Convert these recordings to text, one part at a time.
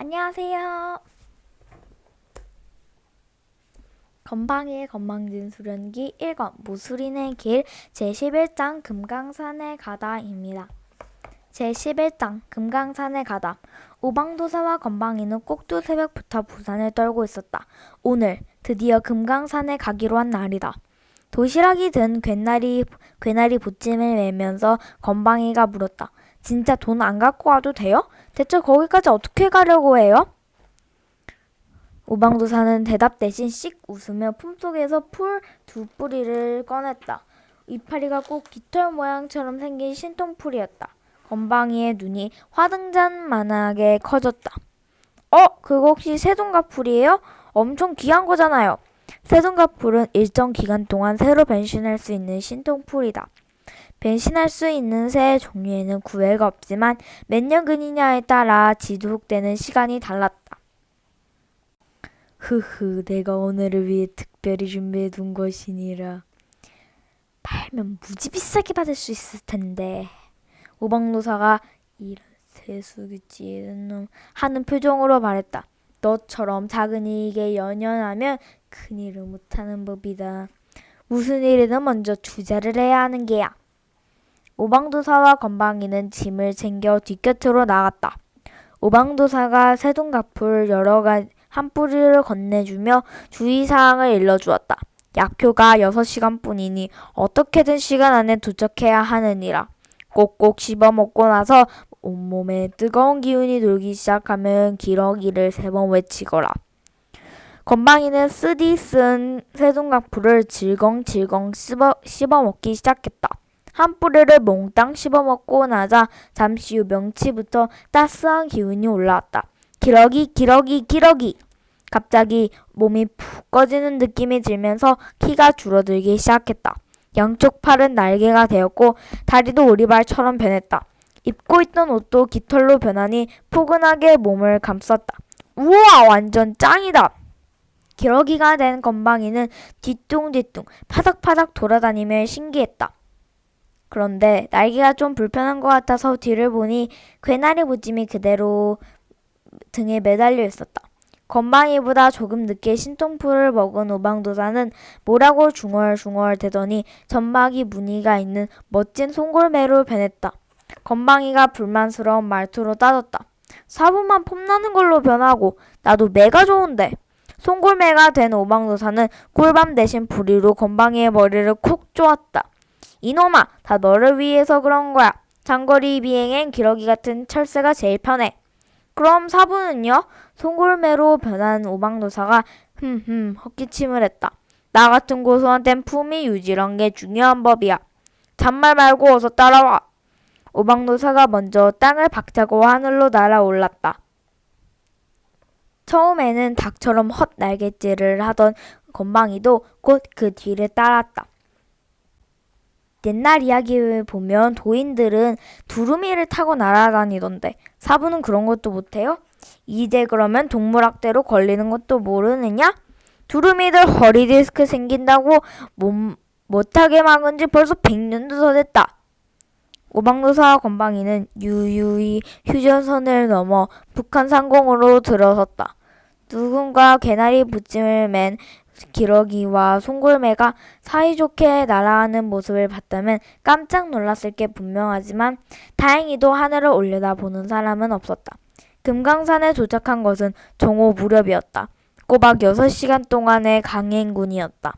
안녕하세요. 건방의 건방진수련기 1권 무수린의 길 제11장 금강산에 가다입니다. 제11장 금강산에 가다. 오방도사와 건방이는 꼭두 새벽부터 부산을 떨고 있었다. 오늘 드디어 금강산에 가기로 한 날이다. 도시락이 든 괴나리 보찜을 매면서 건방이가 물었다. 진짜 돈 안 갖고 와도 돼요? 대체 거기까지 어떻게 가려고 해요? 오방도사는 대답 대신 씩 웃으며 품속에서 풀 2뿌리를 꺼냈다. 이파리가 꼭 깃털 모양처럼 생긴 신통풀이었다. 건방이의 눈이 화등잔만하게 커졌다. 그거 혹시 새동갑풀이에요? 엄청 귀한 거잖아요. 새동갑풀은 일정 기간 동안 새로 변신할 수 있는 신통풀이다. 변신할 수 있는 새의 종류에는 구애가 없지만 몇 년근이냐에 따라 지속되는 시간이 달랐다. 내가 오늘을 위해 특별히 준비해둔 것이니라. 팔면 무지 비싸게 받을 수 있을 텐데. 오방노사가 이런 세수기찌는 놈 하는 표정으로 말했다. 너처럼 작은 이익에 연연하면 큰일을 못하는 법이다. 무슨 일이든 먼저 투자를 해야 하는 게야. 오방도사와 건방이는 짐을 챙겨 뒷곁으로 나갔다. 오방도사가 새동갑풀 여러 가지 한 뿌리를 건네주며 주의사항을 일러주었다. 약효가 6시간뿐이니 어떻게든 시간 안에 도착해야 하느니라. 꼭꼭 씹어먹고 나서 온몸에 뜨거운 기운이 돌기 시작하면 기러기를 3번 외치거라. 건방이는 쓰디 쓴 새동각풀을 질겅질겅 씹어먹기 시작했다. 한 뿌리를 몽땅 씹어먹고 나자 잠시 후 명치부터 따스한 기운이 올라왔다. 기러기. 갑자기 몸이 푹 꺼지는 느낌이 들면서 키가 줄어들기 시작했다. 양쪽 팔은 날개가 되었고 다리도 오리발처럼 변했다. 입고 있던 옷도 깃털로 변하니 포근하게 몸을 감쌌다. 우와, 완전 짱이다. 기러기가 된 건방이는 뒤뚱뒤뚱 파닥파닥 돌아다니며 신기했다. 그런데 날개가 좀 불편한 것 같아서 뒤를 보니 괴나리 보찜이 그대로 등에 매달려 있었다. 건방이보다 조금 늦게 신통풀을 먹은 오방도사는 뭐라고 중얼중얼 대더니 점막이 무늬가 있는 멋진 송골매로 변했다. 건방이가 불만스러운 말투로 따졌다. 사부만 폼나는 걸로 변하고 나도 매가 좋은데. 송골매가 된 오방도사는 꿀밤 대신 부리로 건방이의 머리를 콕 쪼았다. 이놈아, 다 너를 위해서 그런 거야. 장거리 비행엔 기러기 같은 철새가 제일 편해. 그럼 사부는요? 송골매로 변한 오방도사가 헛기침을 했다. 나 같은 고수한텐 품위 유지란 게 중요한 법이야. 잔말 말고 어서 따라와. 오방도사가 먼저 땅을 박차고 하늘로 날아올랐다. 처음에는 닭처럼 헛날갯질을 하던 건방이도 곧 그 뒤를 따랐다. 옛날 이야기를 보면 도인들은 두루미를 타고 날아다니던데 사부는 그런 것도 못해요? 이제 그러면 동물학대로 걸리는 것도 모르느냐? 두루미들 허리 디스크 생긴다고 못하게 막은 지 벌써 100년도 더 됐다. 오방도사와 건방이는 유유히 휴전선을 넘어 북한 상공으로 들어섰다. 누군가 개나리 부찜을 맨 기러기와 송골매가 사이좋게 날아가는 모습을 봤다면 깜짝 놀랐을 게 분명하지만 다행히도 하늘을 올려다보는 사람은 없었다. 금강산에 도착한 것은 정오 무렵이었다. 꼬박 6시간 동안의 강행군이었다.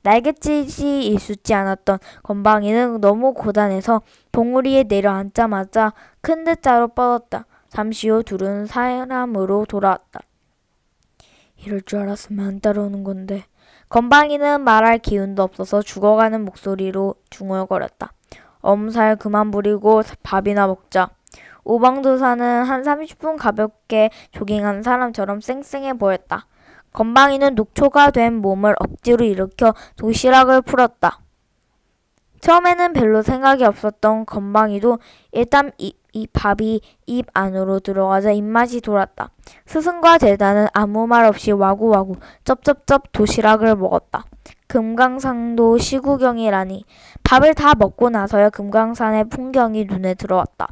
날갯짓이 일쑤지 않았던 건방이는 너무 고단해서 봉우리에 내려앉자마자 큰 대자로 뻗었다. 잠시 후 둘은 사람으로 돌아왔다. 이럴 줄 알았으면 안 따라오는 건데. 건방이는 말할 기운도 없어서 죽어가는 목소리로 중얼거렸다. 엄살 그만 부리고 밥이나 먹자. 오방도사는 한 30분 가볍게 조깅한 사람처럼 쌩쌩해 보였다. 건방이는 녹초가 된 몸을 억지로 일으켜 도시락을 풀었다. 처음에는 별로 생각이 없었던 건방이도 일단 이 밥이 입 안으로 들어가자 입맛이 돌았다. 스승과 제자는 아무 말 없이 와구와구 쩝쩝쩝 도시락을 먹었다. 금강산도 시구경이라니. 밥을 다 먹고 나서야 금강산의 풍경이 눈에 들어왔다.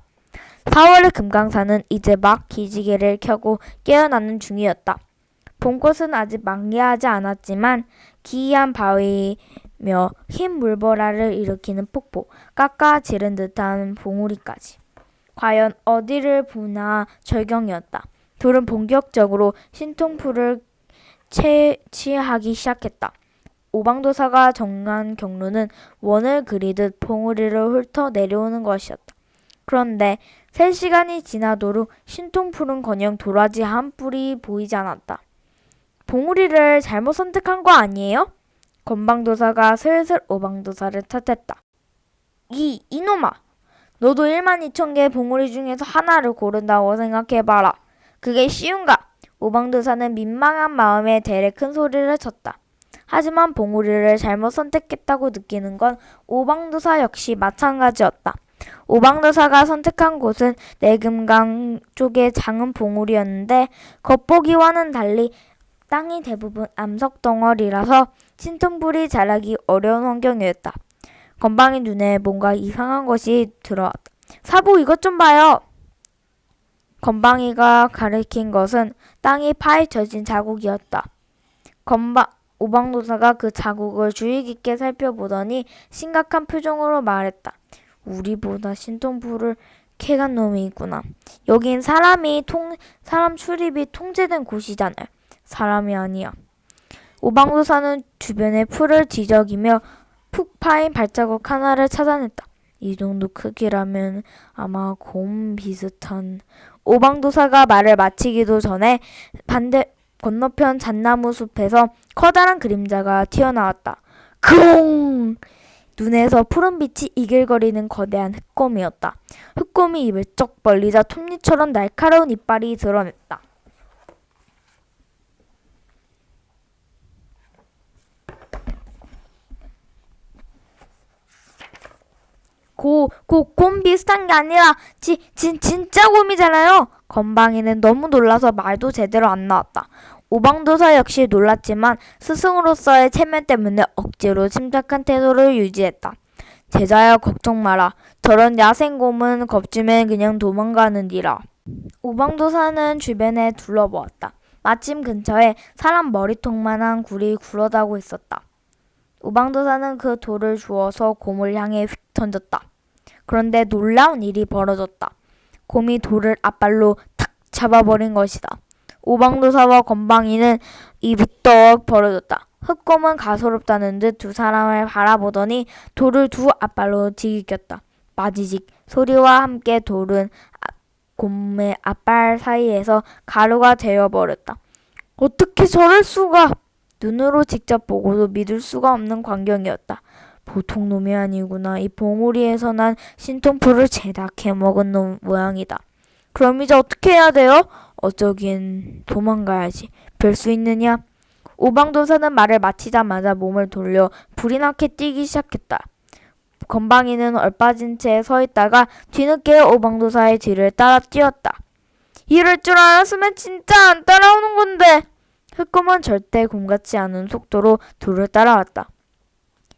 4월의 금강산은 이제 막 기지개를 켜고 깨어나는 중이었다. 봄꽃은 아직 만개하지 않았지만 기이한 바위며 흰 물보라를 일으키는 폭포, 깎아지른 듯한 봉우리까지. 과연 어디를 보나 절경이었다. 둘은 본격적으로 신통풀을 채취하기 시작했다. 오방도사가 정한 경로는 원을 그리듯 봉우리를 훑어 내려오는 것이었다. 그런데 3시간이 지나도록 신통풀은커녕 도라지 한 뿔이 보이지 않았다. 봉우리를 잘못 선택한 거 아니에요? 건방도사가 슬슬 오방도사를 탓했다. 이놈아! 너도 12,000개의 봉우리 중에서 하나를 고른다고 생각해봐라. 그게 쉬운가? 오방도사는 민망한 마음에 대래 큰 소리를 쳤다. 하지만 봉우리를 잘못 선택했다고 느끼는 건 오방도사 역시 마찬가지였다. 오방도사가 선택한 곳은 내금강 쪽의 작은 봉우리였는데 겉보기와는 달리 땅이 대부분 암석 덩어리라서 신통풀이 자라기 어려운 환경이었다. 건방의 눈에 뭔가 이상한 것이 들어왔다. 사부, 이것 좀 봐요. 건방이가 가리킨 것은 땅이 파헤쳐진 자국이었다. 오방도사가 그 자국을 주의 깊게 살펴보더니 심각한 표정으로 말했다. 우리보다 신통풀을 캐간 놈이 있구나. 여긴 사람 출입이 통제된 곳이잖아요. 사람이 아니야. 오방도사는 주변의 풀을 뒤적이며 푹 파인 발자국 하나를 찾아냈다. 이 정도 크기라면 아마 곰 비슷한... 오방도사가 말을 마치기도 전에 반대 건너편 잣나무 숲에서 커다란 그림자가 튀어나왔다. 크옹! 눈에서 푸른빛이 이글거리는 거대한 흑곰이었다. 흑곰이 입을 쩍 벌리자 톱니처럼 날카로운 이빨이 드러냈다. 곰 비슷한 게 아니라 진짜 곰이잖아요. 건방이는 너무 놀라서 말도 제대로 안 나왔다. 오방도사 역시 놀랐지만 스승으로서의 체면 때문에 억지로 침착한 태도를 유지했다. 제자여, 걱정 마라. 저런 야생곰은 겁주면 그냥 도망가는디라. 오방도사는 주변에 둘러보았다. 마침 근처에 사람 머리통만한 굴이 굴러다고 있었다. 오방도사는 그 돌을 주워서 곰을 향해 휙 던졌다. 그런데 놀라운 일이 벌어졌다. 곰이 돌을 앞발로 탁 잡아버린 것이다. 오방도사와 건방이는 입이 떡 벌어졌다. 흑곰은 가소롭다는 듯 두 사람을 바라보더니 돌을 두 앞발로 지기꼈다. 마지직 소리와 함께 돌은 곰의 앞발 사이에서 가루가 되어버렸다. 어떻게 저럴 수가! 눈으로 직접 보고도 믿을 수가 없는 광경이었다. 보통 놈이 아니구나. 이 봉우리에서 난 신통풀을 죄다 캐먹은 놈 모양이다. 그럼 이제 어떻게 해야 돼요? 어쩌긴 도망가야지. 별 수 있느냐? 오방도사는 말을 마치자마자 몸을 돌려 불이 나게 뛰기 시작했다. 건방이는 얼빠진 채 서 있다가 뒤늦게 오방도사의 뒤를 따라 뛰었다. 이럴 줄 알았으면 진짜 안 따라오는 건데. 흑곰은 절대 곰 같지 않은 속도로 둘을 따라왔다.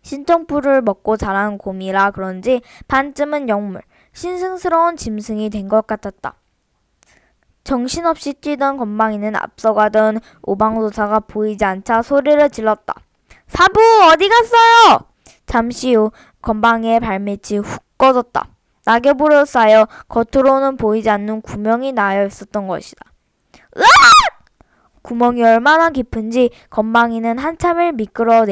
신통풀을 먹고 자란 곰이라 그런지 반쯤은 영물, 신승스러운 짐승이 된 것 같았다. 정신없이 뛰던 건방이는 앞서가던 오방도사가 보이지 않자 소리를 질렀다. 사부, 어디 갔어요? 잠시 후 건방이의 발밑이 훅 꺼졌다. 낙엽으로 쌓여 겉으로는 보이지 않는 구멍이 나여 있었던 것이다. 으악! 구멍이 얼마나 깊은지 건방이는 한참을 미끄러져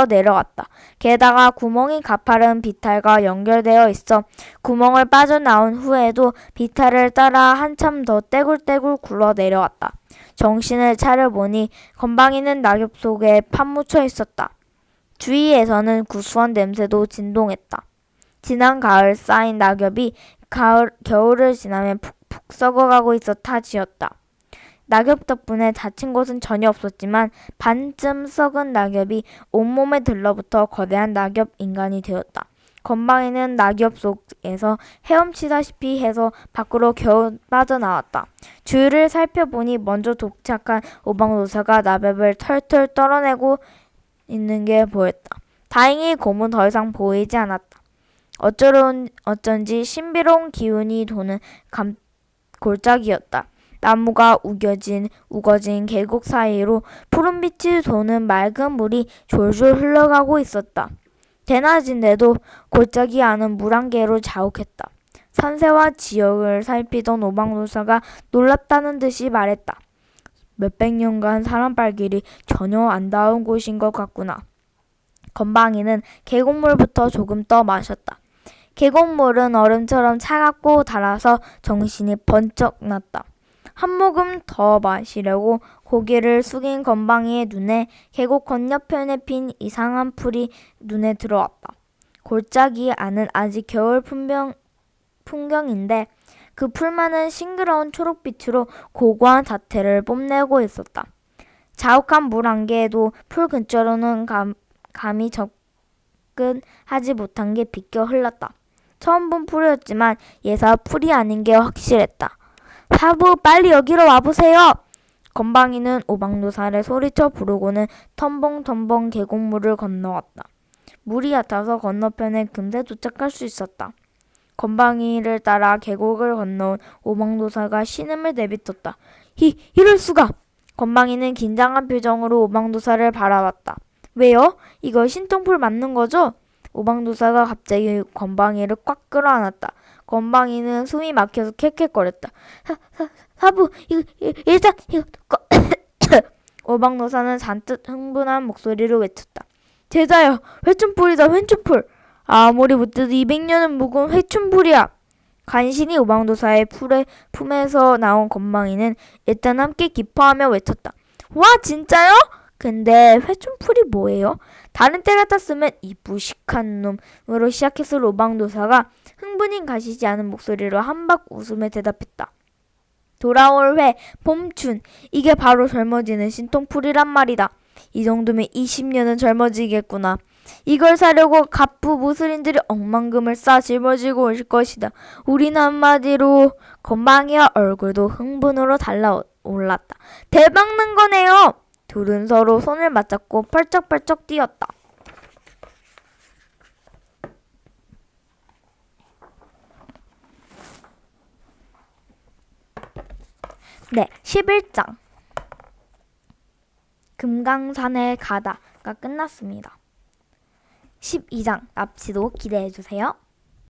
내려갔다. 게다가 구멍이 가파른 비탈과 연결되어 있어 구멍을 빠져나온 후에도 비탈을 따라 한참 더 떼굴떼굴 굴러 내려갔다. 정신을 차려보니 건방이는 낙엽 속에 파묻혀 있었다. 주위에서는 구수한 냄새도 진동했다. 지난 가을 쌓인 낙엽이 겨울을 지나면 푹푹 썩어가고 있어 타지였다. 낙엽 덕분에 다친 곳은 전혀 없었지만 반쯤 썩은 낙엽이 온몸에 들러붙어 거대한 낙엽 인간이 되었다. 건방이는 낙엽 속에서 헤엄치다시피 해서 밖으로 겨우 빠져나왔다. 주위를 살펴보니 먼저 도착한 오방도사가 낙엽을 털털 떨어내고 있는 게 보였다. 다행히 곰은 더 이상 보이지 않았다. 어쩐지 신비로운 기운이 도는 골짜기였다. 나무가 우거진 계곡 사이로 푸른빛이 도는 맑은 물이 졸졸 흘러가고 있었다. 대낮인데도 골짜기 안은 물 한 개로 자욱했다. 산세와 지역을 살피던 오방노사가 놀랍다는 듯이 말했다. 몇백 년간 사람 발길이 전혀 안 닿은 곳인 것 같구나. 건방이는 계곡물부터 조금 떠 마셨다. 계곡물은 얼음처럼 차갑고 달아서 정신이 번쩍 났다. 한 모금 더 마시려고 고개를 숙인 건방이의 눈에 계곡 건너편에 핀 이상한 풀이 눈에 들어왔다. 골짜기 안은 아직 겨울 풍경인데 그 풀만은 싱그러운 초록빛으로 고고한 자태를 뽐내고 있었다. 자욱한 물 한 개에도 풀 근처로는 감히 접근하지 못한 게 비껴 흘렀다. 처음 본 풀이었지만 예사 풀이 아닌 게 확실했다. 사부, 빨리 여기로 와보세요. 건방이는 오방노사를 소리쳐 부르고는 텀벙텀벙 계곡물을 건너왔다. 물이 얕아서 건너편에 금세 도착할 수 있었다. 건방이를 따라 계곡을 건너온 오방노사가 신음을 내뱉었다. 이럴 수가! 건방이는 긴장한 표정으로 오방노사를 바라봤다. 왜요? 이거 신통풀 맞는 거죠? 오방노사가 갑자기 건방이를 꽉 끌어안았다. 건방이는 숨이 막혀서 캑캑거렸다. 사부, 일단 이거 오방노사는 잔뜩 흥분한 목소리로 외쳤다. 제자여, 회춘풀이다, 회춘풀. 아무리 못해도 200년은 묵은 회춘풀이야. 간신히 오방노사의 품에서 나온 건방이는 일단 함께 기뻐하며 외쳤다. 와, 진짜요? 근데 회춘풀이 뭐예요? 다른 때 같았으면 이 무식한 놈으로 시작했을 오방노사가 흥분이 가시지 않은 목소리로 한박 웃으며 대답했다. 돌아올 회, 봄춘, 이게 바로 젊어지는 신통풀이란 말이다. 이 정도면 20년은 젊어지겠구나. 이걸 사려고 갑부 무슬림들이 억만금을 싸 짊어지고 올 것이다. 우리는 한마디로 건방이와 얼굴도 흥분으로 달아올랐다. 대박난 거네요. 둘은 서로 손을 맞잡고 펄쩍펄쩍 뛰었다. 네, 11장 금강산에 가다가 끝났습니다. 12장 납치도 기대해주세요.